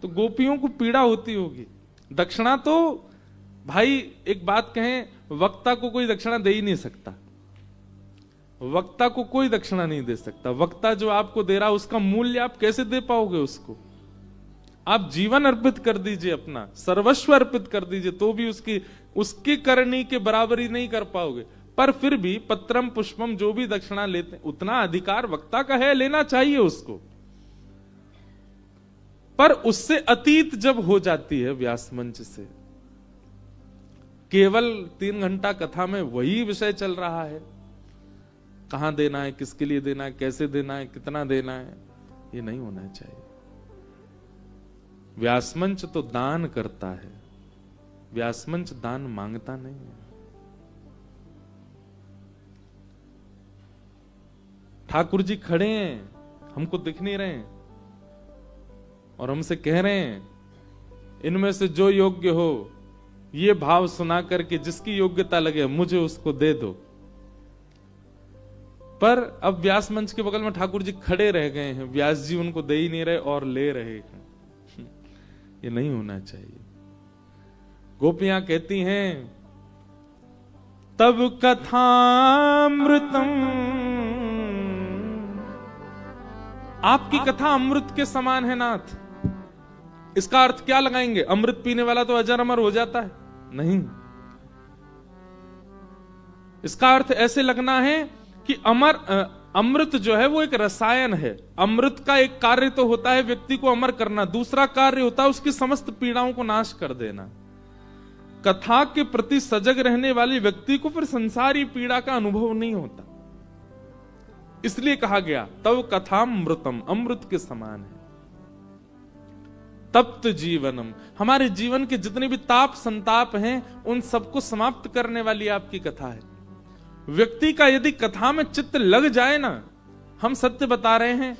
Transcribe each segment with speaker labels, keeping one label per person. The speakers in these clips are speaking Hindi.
Speaker 1: तो गोपियों को पीड़ा होती होगी। दक्षिणा तो भाई एक बात कहें, वक्ता को कोई दक्षिणा दे ही नहीं सकता। वक्ता को कोई दक्षिणा नहीं दे सकता। वक्ता जो आपको दे रहा उसका मूल्य आप कैसे दे पाओगे उसको? आप जीवन अर्पित कर दीजिए, अपना सर्वस्व अर्पित कर दीजिए, तो भी उसकी करनी के बराबरी नहीं कर पाओगे। पर फिर भी पत्रम पुष्पम जो भी दक्षिणा लेते हैं, उतना अधिकार वक्ता का है, लेना चाहिए उसको। पर उससे अतीत जब हो जाती है व्यास मंच से, केवल 3 घंटा कथा में वही विषय चल रहा है, कहां देना है, किसके लिए देना है, कैसे देना है, कितना देना है, ये नहीं होना चाहिए। व्यासमंच तो दान करता है, व्यासमंच दान मांगता नहीं है। ठाकुर जी खड़े हैं, हमको दिख नहीं रहे हैं, और हमसे कह रहे हैं इनमें से जो योग्य हो, ये भाव सुना करके जिसकी योग्यता लगे मुझे उसको दे दो। पर अब व्यास मंच के बगल में ठाकुर जी खड़े रह गए हैं, व्यास जी उनको दे ही नहीं रहे और ले रहे हैं। ये नहीं होना चाहिए। गोपियां कहती हैं तब कथामृतम, आपकी कथा अमृत के समान है नाथ। इसका अर्थ क्या लगाएंगे? अमृत पीने वाला तो अजर अमर हो जाता है? नहीं। इसका अर्थ ऐसे लगना है कि अमृत जो है वो एक रसायन है। अमृत का एक कार्य तो होता है व्यक्ति को अमर करना, दूसरा कार्य होता है उसकी समस्त पीड़ाओं को नाश कर देना। कथा के प्रति सजग रहने वाले व्यक्ति को फिर संसारी पीड़ा का अनुभव नहीं होता। इसलिए कहा गया तव कथामृतम, अमृत के समान है। तप्त जीवनम, हमारे जीवन के जितने भी ताप संताप हैं उन सबको समाप्त करने वाली आपकी कथा है। व्यक्ति का यदि कथा में चित्त लग जाए ना, हम सत्य बता रहे हैं,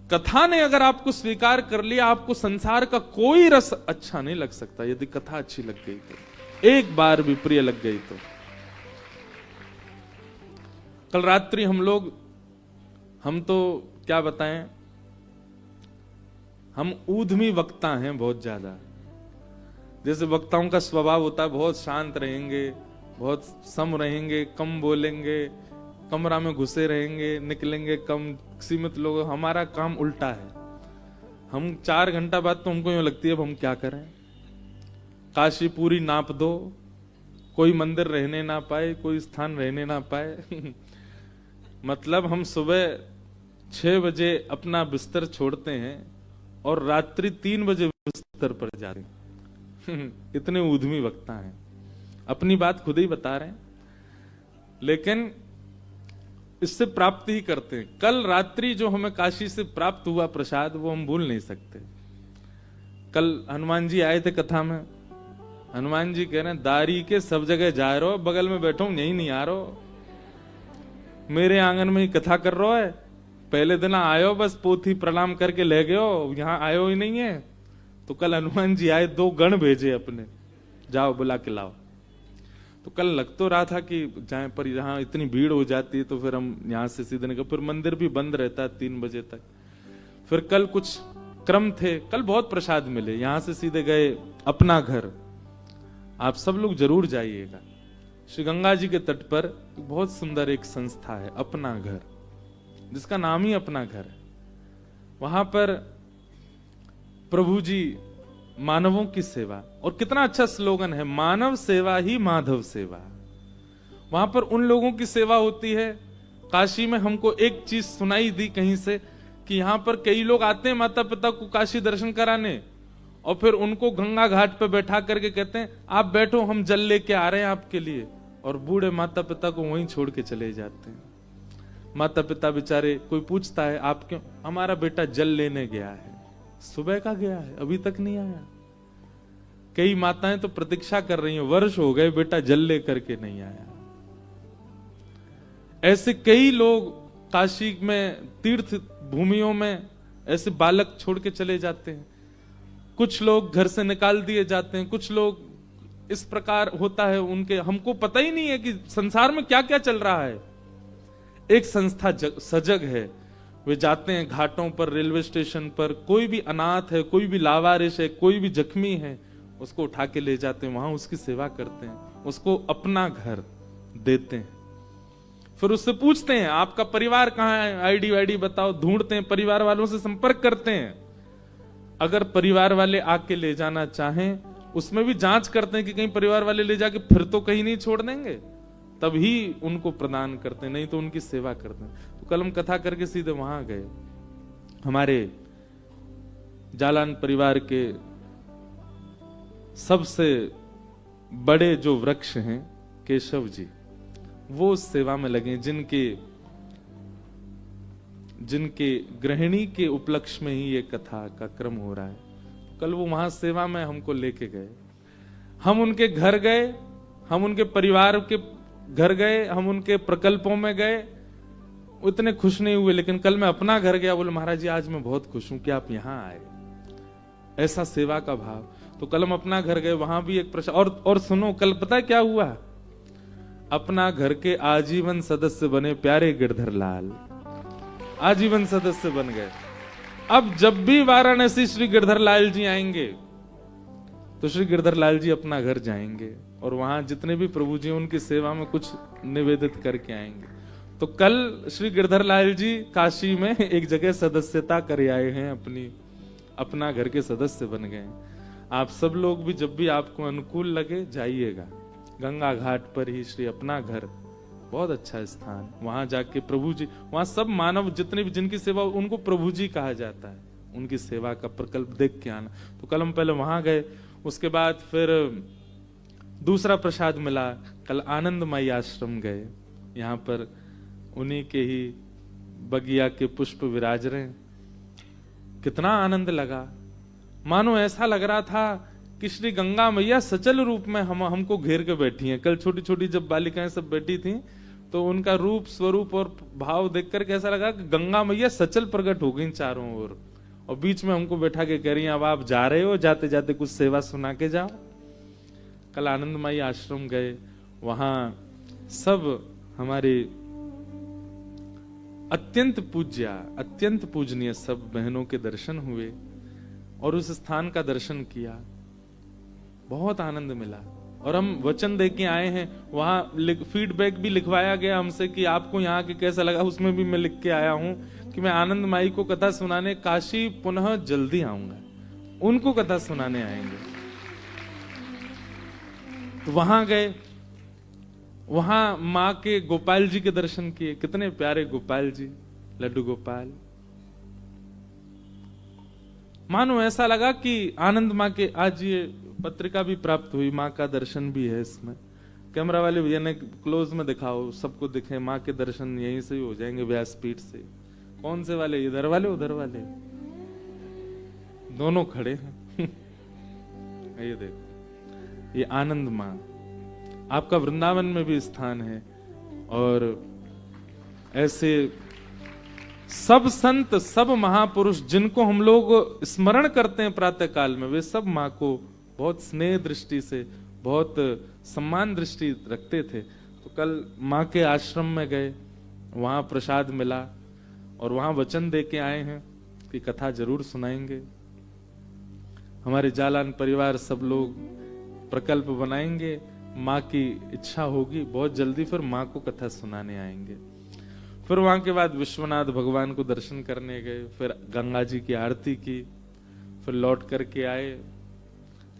Speaker 1: कथा ने अगर आपको स्वीकार कर लिया, आपको संसार का कोई रस अच्छा नहीं लग सकता। यदि कथा अच्छी लग गई तो, एक बार भी प्रिय लग गई तो। कल रात्रि हम तो क्या बताएं, हम ऊधमी वक्ता हैं बहुत ज्यादा। जैसे वक्ताओं का स्वभाव होता है, बहुत शांत रहेंगे, बहुत सम रहेंगे, कम बोलेंगे, कमरा में घुसे रहेंगे, निकलेंगे कम, सीमित लोग। हमारा काम उल्टा है। हम 4 घंटा बाद तो हमको यूं लगती है अब हम क्या करें। काशी पूरी नाप दो, कोई मंदिर रहने ना पाए, कोई स्थान रहने ना पाए। मतलब हम सुबह 6 बजे अपना बिस्तर छोड़ते हैं और रात्रि 3 बजे बिस्तर पर जाते हैं। इतने ऊधमी वक्ता हैं। अपनी बात खुद ही बता रहे हैं, लेकिन इससे प्राप्ति ही करते हैं। कल रात्रि जो हमें काशी से प्राप्त हुआ प्रसाद, वो हम भूल नहीं सकते। कल हनुमान जी आए थे कथा में। हनुमान जी कह रहे हैं दारी के सब जगह जा रहे हो, बगल में बैठो यही नहीं आ रहे, मेरे आंगन में ही कथा कर रहे हो है। पहले दिन आयो बस पोथी प्रणाम करके ले गए हो, यहां आयो ही नहीं है। तो कल हनुमान जी आए, 2 गण भेजे अपने, जाओ बुला के लाओ। तो कल लग तो रहा था कि जाए, पर यहां इतनी भीड़ हो जाती है तो फिर हम यहां से सीधे निकल, फिर मंदिर भी बंद रहता है 3 बजे तक। फिर कल कुछ क्रम थे, कल बहुत प्रसाद मिले, यहां से सीधे गए अपना घर। आप सब लोग जरूर जाइएगा। श्री गंगा जी के तट पर बहुत सुंदर एक संस्था है, अपना घर, जिसका नाम ही अपना घर है। वहां पर प्रभु जी मानवों की सेवा, और कितना अच्छा स्लोगन है, मानव सेवा ही माधव सेवा। वहां पर उन लोगों की सेवा होती है। काशी में हमको एक चीज सुनाई दी कहीं से कि यहां पर कई लोग आते हैं माता पिता को काशी दर्शन कराने, और फिर उनको गंगा घाट पे बैठा करके कहते हैं आप बैठो, हम जल लेके आ रहे हैं आपके लिए, और बूढ़े माता पिता को वहीं छोड़ के चले जाते हैं। माता पिता बेचारे, कोई पूछता है आप क्यों? हमारा बेटा जल लेने गया है, सुबह का गया है, अभी तक नहीं आया। कई माताएं तो प्रतीक्षा कर रही हैं, वर्ष हो गए बेटा जल ले करके नहीं आया। ऐसे कई लोग काशी में तीर्थ भूमियों में ऐसे बालक छोड़ के चले जाते हैं। कुछ लोग घर से निकाल दिए जाते हैं, कुछ लोग इस प्रकार होता है उनके, हमको पता ही नहीं है कि संसार में क्या क्या चल रहा है। एक संस्था सजग है, वे जाते हैं घाटों पर, रेलवे स्टेशन पर, कोई भी अनाथ है, कोई भी लावारिश है, कोई भी जख्मी है, उसको उठा के ले जाते हैं, वहां उसकी सेवा करते हैं, उसको अपना घर देते हैं। फिर उससे पूछते हैं आपका परिवार कहाँ है, आईडी वाईडी बताओ, ढूंढते हैं, परिवार वालों से संपर्क करते हैं। अगर परिवार वाले आके ले जाना चाहें, उसमें भी जांच करते हैं कि कहीं परिवार वाले ले जाके फिर तो कहीं नहीं छोड़ देंगे, तभी उनको प्रदान करते हैं, नहीं तो उनकी सेवा करते हैं। तो कल हम कथा करके सीधे वहां गए। हमारे जालान परिवार के सबसे बड़े जो वृक्ष हैं केशव जी, वो उस सेवा में लगे जिनके गृहिणी के उपलक्ष्य में ही ये कथा का क्रम हो रहा है। कल वो वहां सेवा में हमको लेके गए, हम उनके घर गए, हम उनके परिवार के घर गए, हम उनके प्रकल्पों में गए, उतने खुश नहीं हुए। लेकिन कल मैं अपना घर गया, बोले महाराज जी आज मैं बहुत खुश हूं कि आप यहां आए, ऐसा सेवा का भाव। तो कल हम अपना घर गए, वहां भी एक प्रश्न, और सुनो कल पता है क्या हुआ, अपना घर के आजीवन सदस्य बने प्यारे गिरधर लाल, आजीवन सदस्य बन गए। अब जब भी वाराणसी श्री गिरधर लाल जी आएंगे तो श्री गिरधर लाल जी अपना घर जाएंगे और वहां जितने भी प्रभु जी उनकी सेवा में कुछ निवेदित करके आएंगे। तो कल श्री गिरधर लाल जी काशी में एक जगह सदस्यता कर आए हैं, अपना घर के सदस्य बन गए। आप सब लोग भी जब भी आपको अनुकूल लगे जाइएगा, गंगा घाट पर ही श्री अपना घर, बहुत अच्छा स्थान, वहां जाके प्रभु जी, वहां सब मानव जितने भी जिनकी सेवा उनको प्रभु जी कहा जाता है, उनकी सेवा का प्रकल्प देख के आना। तो कल हम पहले वहां गए, उसके बाद फिर दूसरा प्रसाद मिला, कल आनंदमयी आश्रम गए, यहाँ पर उन्हीं के ही बगिया के पुष्प विराज रहे, कितना आनंद लगा। मानो ऐसा लग रहा था कि श्री गंगा मैया सचल रूप में हमको घेर के बैठी हैं। कल छोटी छोटी जब बालिकाएं सब बैठी थी तो उनका रूप स्वरूप और भाव देख करके ऐसा लगा कि गंगा मैया सचल प्रकट हो गई चारों ओर, और बीच में हमको बैठा के कह रही हैं अब आप जा रहे हो, जाते जाते कुछ सेवा सुना के जाओ। कल आनंदमयी आश्रम गए, वहां सब हमारे अत्यंत पूजनीय सब बहनों के दर्शन हुए और उस स्थान का दर्शन किया, बहुत आनंद मिला। और हम वचन दे के आए हैं, वहां फीडबैक भी लिखवाया गया हमसे कि आपको यहाँ के कैसा लगा, उसमें भी मैं लिख के आया हूं कि मैं आनंदमयी को कथा सुनाने काशी पुनः जल्दी आऊंगा, उनको कथा सुनाने आएंगे। तो वहां गए, वहां माँ के गोपाल जी के दर्शन किए, कितने प्यारे गोपाल जी, लड्डू गोपाल। मानो ऐसा लगा कि आनंद माँ के, आज ये पत्रिका भी प्राप्त हुई, माँ का दर्शन भी है इसमें, कैमरा वाले भैया ने क्लोज में दिखाओ, सबको दिखे, माँ के दर्शन यहीं से ही हो जाएंगे व्यासपीठ से। कौन से वाले, इधर वाले उधर वाले, दोनों खड़े हैं। ये देखो, ये आनंद माँ, आपका वृंदावन में भी स्थान है। और ऐसे सब संत, सब महापुरुष जिनको हम लोग स्मरण करते हैं प्रातः काल में, वे सब माँ को बहुत स्नेह दृष्टि से, बहुत सम्मान दृष्टि रखते थे। तो कल माँ के आश्रम में गए, वहां प्रसाद मिला और वहां वचन दे के आए हैं कि कथा जरूर सुनाएंगे। हमारे जालान परिवार सब लोग प्रकल्प बनाएंगे, माँ की इच्छा होगी बहुत जल्दी फिर माँ को कथा सुनाने आएंगे। फिर वहां के बाद विश्वनाथ भगवान को दर्शन करने गए, फिर गंगा जी की आरती की, फिर लौट करके आए।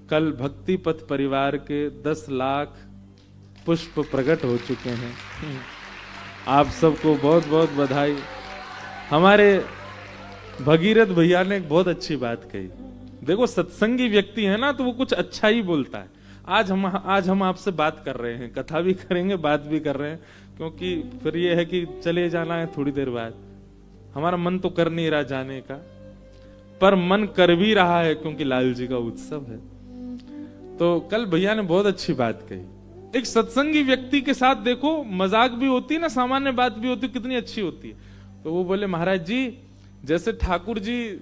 Speaker 1: कल भक्ति पथ परिवार के 10 लाख पुष्प प्रकट हो चुके हैं। आप सबको बहुत बहुत बधाई। हमारे भगीरथ भैया ने एक बहुत अच्छी बात कही, देखो सत्संगी व्यक्ति है ना तो वो कुछ अच्छा ही बोलता है। आज हम आपसे बात कर रहे हैं, कथा भी करेंगे, बात भी कर रहे हैं, क्योंकि फिर ये है कि चले जाना है थोड़ी देर बाद। हमारा मन तो कर नहीं रहा जाने का, पर मन कर भी रहा है क्योंकि लाल जी का उत्सव है। तो कल भैया ने बहुत अच्छी बात कही, एक सत्संगी व्यक्ति के साथ देखो मजाक भी होती है ना, सामान्य बात भी होती है, कितनी अच्छी होती है। तो वो बोले महाराज जी, जैसे ठाकुर जी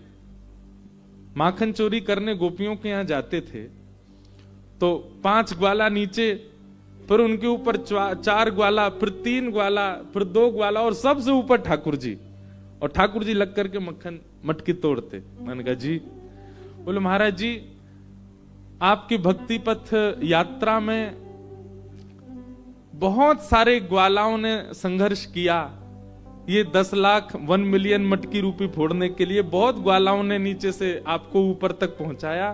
Speaker 1: माखन चोरी करने गोपियों के यहाँ जाते थे तो 5 ग्वाला नीचे, फिर उनके ऊपर 4 ग्वाला, फिर 3 ग्वाला, फिर 2 ग्वाला और सबसे ऊपर ठाकुर जी, और ठाकुर जी लग करके मक्खन मटकी तोड़ते। मैंने कहा जी। बोले महाराज जी, आपकी भक्ति पथ यात्रा में बहुत सारे ग्वालाओं ने संघर्ष किया। ये 10 लाख 1 मिलियन मटकी रूपी फोड़ने के लिए बहुत ग्वालाओं ने नीचे से आपको ऊपर तक पहुंचाया,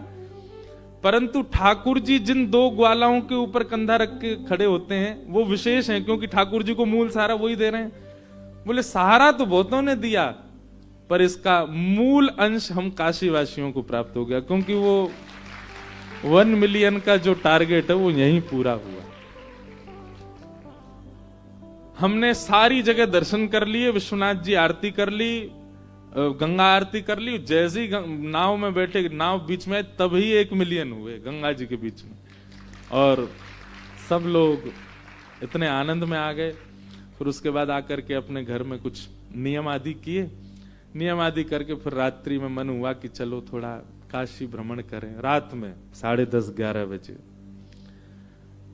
Speaker 1: परंतु ठाकुर जी जिन 2 ग्वालाओं के ऊपर कंधा रख के खड़े होते हैं वो विशेष हैं, क्योंकि ठाकुर जी को मूल सहारा वही दे रहे हैं। बोले सहारा तो बहुतों ने दिया, पर इसका मूल अंश हम काशी वासियों को प्राप्त हो गया, क्योंकि वो 1 मिलियन का जो टारगेट है वो यहीं पूरा हुआ। हमने सारी जगह दर्शन कर लिए, विश्वनाथ जी आरती कर ली, गंगा आरती कर ली। जैसे ही नाव में बैठे, नाव बीच में तभी 1 मिलियन हुए गंगा जी के बीच में, और सब लोग इतने आनंद में आ गए। फिर उसके बाद आकर के अपने घर में कुछ नियम आदि किए। नियम आदि करके फिर रात्रि में मन हुआ कि चलो थोड़ा काशी भ्रमण करें। रात में 10:30-11 बजे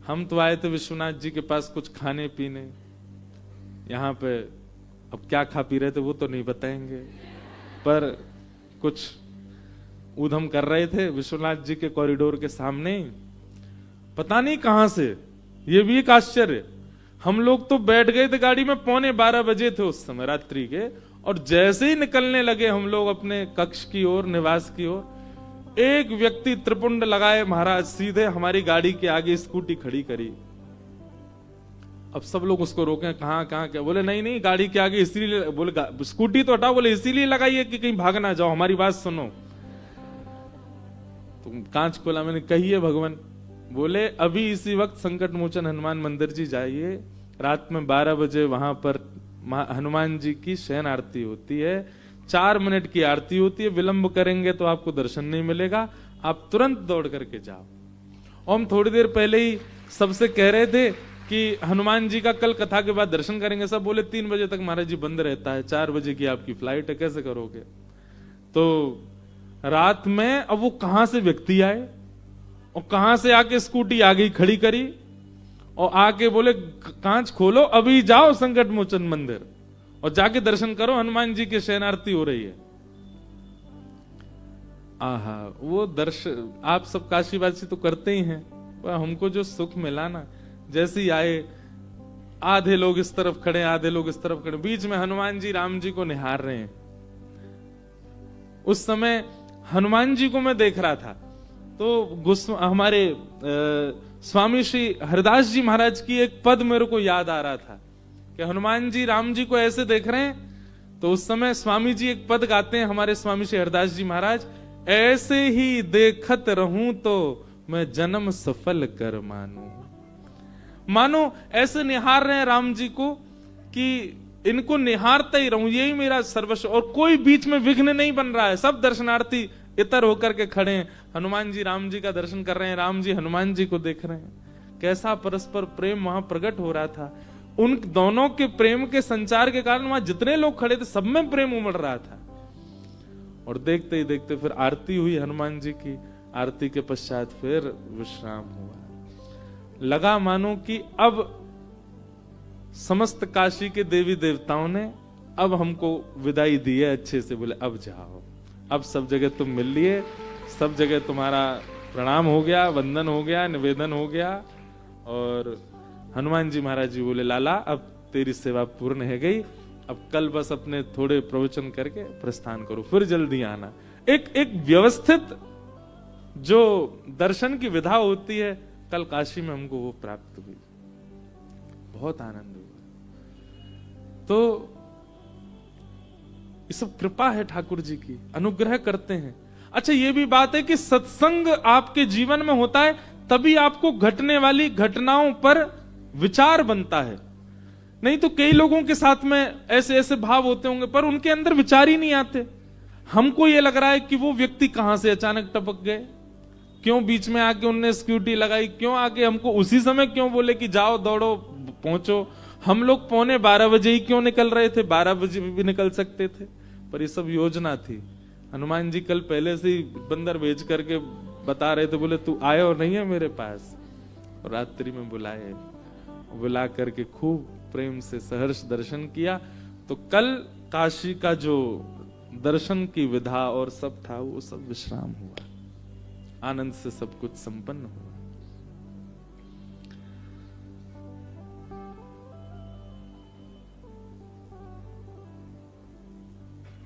Speaker 1: हम तो आए थे विश्वनाथ जी के पास कुछ खाने पीने। यहाँ पे अब क्या खा पी रहे थे वो तो नहीं बताएंगे, पर कुछ ऊधम कर रहे थे विश्वनाथ जी के कॉरिडोर के सामने। पता नहीं कहां से, ये भी एक आश्चर्य। हम लोग तो बैठ गए थे गाड़ी में, 11:15 बजे थे उस समय रात्रि के, और जैसे ही निकलने लगे हम लोग अपने कक्ष की ओर, निवास की ओर, एक व्यक्ति त्रिपुंड लगाए महाराज सीधे हमारी गाड़ी के आगे स्कूटी खड़ी करी। अब सब लोग उसको रोके, कहां क्या? बोले नहीं नहीं, गाड़ी के आगे इसीलिए। बोले स्कूटी तो हटाओ। बोले इसीलिए लगाई है कि कहीं भाग ना जाओ, हमारी बात सुनो। तुम कांच खोला, मैंने कहिए भगवान। बोले अभी इसी वक्त संकट मोचन हनुमान मंदिर जी जाइए, रात में 12 बजे वहां पर हनुमान जी की शयन आरती होती है, 4 मिनट की आरती होती है, विलंब करेंगे तो आपको दर्शन नहीं मिलेगा, आप तुरंत दौड़ करके जाओ। और हम थोड़ी देर पहले ही सबसे कह रहे थे कि हनुमान जी का कल कथा के बाद दर्शन करेंगे। सब बोले 3 बजे तक महाराज जी बंद रहता है, 4 बजे की आपकी फ्लाइट है, कैसे करोगे? तो रात में अब वो कहां से व्यक्ति आए और कहां से आके स्कूटी आ गई खड़ी करी, और आके बोले कांच खोलो, अभी जाओ संकट मोचन मंदिर और जाके दर्शन करो, हनुमान जी की शयन आरती हो रही है। आहा, वो दर्शन आप सब काशीवासी तो करते ही हैं, पर हमको जो सुख मिला ना, जैसे ही आए, आधे लोग इस तरफ खड़े, आधे लोग इस तरफ खड़े, बीच में हनुमान जी राम जी को निहार रहे हैं। उस समय हनुमान जी को मैं देख रहा था, तो हमारे स्वामी श्री हरिदास जी महाराज की एक पद मेरे को याद आ रहा था कि हनुमान जी राम जी को ऐसे देख रहे हैं। तो उस समय स्वामी जी एक पद गाते हैं, हमारे स्वामी श्री हरिदास जी महाराज, ऐसे ही देखत रहूं तो मैं जन्म सफल कर मानूं। मानो ऐसे निहार रहे हैं राम जी को कि इनको निहारता ही रहूं, यही मेरा सर्वस्व, और कोई बीच में विघ्न नहीं बन रहा है। सब दर्शनार्थी इतर होकर के खड़े हैं, हनुमान जी राम जी का दर्शन कर रहे हैं, राम जी हनुमान जी को देख रहे हैं। कैसा परस्पर प्रेम वहां प्रकट हो रहा था। उन दोनों के प्रेम के संचार के कारण वहां जितने लोग खड़े थे सब में प्रेम उमड़ रहा था। और देखते ही देखते फिर आरती हुई हनुमान जी की। आरती के पश्चात फिर विश्राम हुआ। लगा मानो कि अब समस्त काशी के देवी देवताओं ने अब हमको विदाई दी है अच्छे से। बोले अब जाओ, अब सब जगह तुम मिल लिए, सब जगह तुम्हारा प्रणाम हो गया, वंदन हो गया, निवेदन हो गया। और हनुमान जी महाराज जी बोले लाला अब तेरी सेवा पूर्ण है गई, अब कल बस अपने थोड़े प्रवचन करके प्रस्थान करो, फिर जल्दी आना। एक व्यवस्थित जो दर्शन की विधा होती है, कल काशी में हमको वो प्राप्त हुई। बहुत आनंद हुआ। तो ये सब कृपा है ठाकुर जी की, अनुग्रह करते हैं। अच्छा, ये भी बात है कि सत्संग आपके जीवन में होता है तभी आपको घटने वाली घटनाओं पर विचार बनता है। नहीं तो कई लोगों के साथ में ऐसे ऐसे भाव होते होंगे पर उनके अंदर विचार ही नहीं आते। हमको ये लग रहा है कि वो व्यक्ति कहां से अचानक टपक गए, क्यों बीच में आके उनने सिक्योरिटी लगाई, क्यों आके हमको उसी समय क्यों बोले कि जाओ दौड़ो पहुंचो। हम लोग 11:15 बजे ही क्यों निकल रहे थे, 12 बजे भी निकल सकते थे। पर ये सब योजना थी। हनुमान जी कल पहले से ही बंदर भेज करके बता रहे थे, बोले तू आए और नहीं है मेरे पास। और रात्रि में बुलाए, बुला करके खूब प्रेम से सहर्ष दर्शन किया। तो कल काशी का जो दर्शन की विधा और सब था वो सब विश्राम हुआ, आनंद से सब कुछ संपन्न हुआ।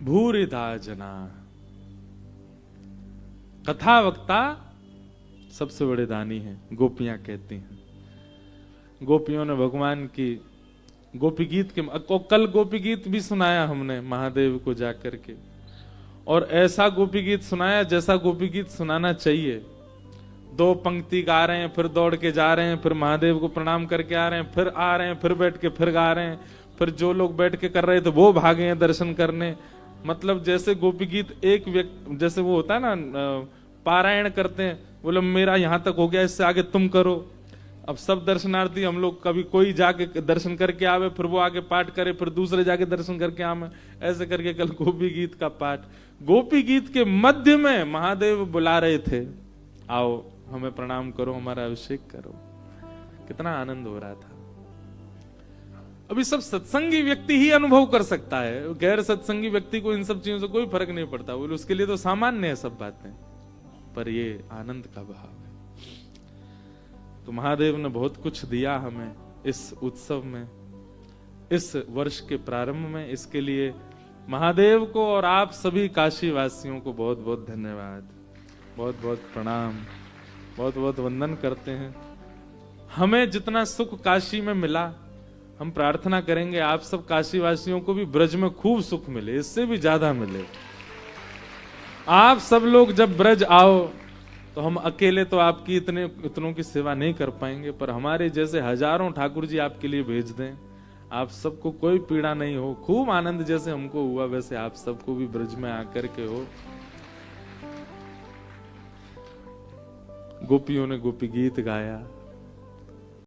Speaker 1: भूरिधा जना, कथा वक्ता सबसे बड़े दानी हैं, गोपियां कहती हैं। गोपियों ने भगवान की गोपी गीत के कल गोपी गीत भी सुनाया हमने महादेव को जाकर के, और ऐसा गोपी गीत सुनाया जैसा गोपी गीत सुनाना चाहिए। 2 पंक्ति गा रहे हैं, फिर दौड़ के जा रहे हैं, फिर महादेव को प्रणाम करके आ रहे हैं, फिर आ रहे हैं, फिर बैठ के फिर गा रहे हैं, फिर जो लोग बैठ के कर रहे थे वो भागे हैं दर्शन करने। मतलब जैसे गोपी गीत एक व्यक्ति, जैसे वो होता है ना पारायण करते हैं, बोले मेरा यहां तक हो गया, इससे आगे तुम करो। अब सब दर्शनार्थी हम लोग, कभी कोई जाके दर्शन करके आवे, फिर वो आगे पाठ करे, फिर दूसरे जाके दर्शन करके आवे, ऐसे करके कल गोपी गीत का पाठ। गोपी गीत के मध्य में महादेव बुला रहे थे, आओ हमें प्रणाम करो, हमारा अभिषेक करो। कितना आनंद हो रहा था। अभी सब सत्संगी व्यक्ति ही अनुभव कर सकता है, गैर सत्संगी व्यक्ति को इन सब चीजों से कोई फर्क नहीं पड़ता, बोले उसके लिए तो सामान्य है सब बातें, पर ये आनंद का भाव है। तो महादेव ने बहुत कुछ दिया हमें इस उत्सव में, इस वर्ष के प्रारंभ में। इसके लिए महादेव को और आप सभी काशी वासियों को बहुत बहुत धन्यवाद, बहुत बहुत प्रणाम, बहुत बहुत वंदन करते हैं। हमें जितना सुख काशी में मिला, हम प्रार्थना करेंगे आप सब काशी वासियों को भी ब्रज में खूब सुख मिले, इससे भी ज्यादा मिले। आप सब लोग जब ब्रज आओ तो हम अकेले तो आपकी इतनों की सेवा नहीं कर पाएंगे, पर हमारे जैसे हजारों ठाकुर जी आपके लिए भेज दें, आप सबको कोई पीड़ा नहीं हो, खूब आनंद जैसे हमको हुआ वैसे आप सबको भी ब्रज में आकर के हो। गोपियों ने गोपी गीत गाया,